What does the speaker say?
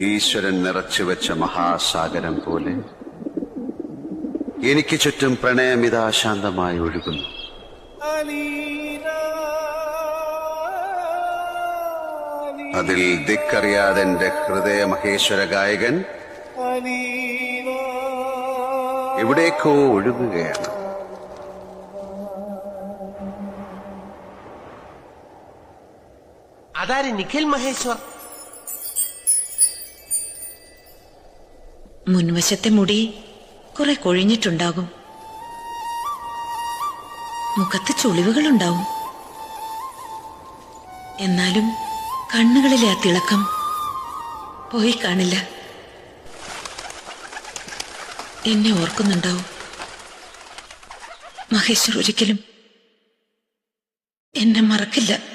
ഈശ്വരൻ നിറച്ചുവെച്ച മഹാസാഗരം പോലെ എനിക്ക് ചുറ്റും പ്രണയമിതാ ശാന്തമായി ഒഴുകുന്നു. അതിൽ ദിക്കറിയാതെ എന്റെ ഹൃദയ മഹേശ്വര ഗായകൻ എവിടേക്കോ ഒഴുകുകയാണ്. അതാര് നിഖിൽ മഹേശ്വർ? മുൻവശത്തെ മുടി കുറെ കൊഴിഞ്ഞിട്ടുണ്ടാകും, മുഖത്ത് ചുളിവുകളുണ്ടാവും. എന്നാലും കണ്ണുകളിലെ ആ തിളക്കം പോയി കാണില്ല. എന്നെ ഓർക്കുന്നുണ്ടാവും. മഹേശ്വർ ഒരിക്കലും എന്നെ മറക്കില്ല.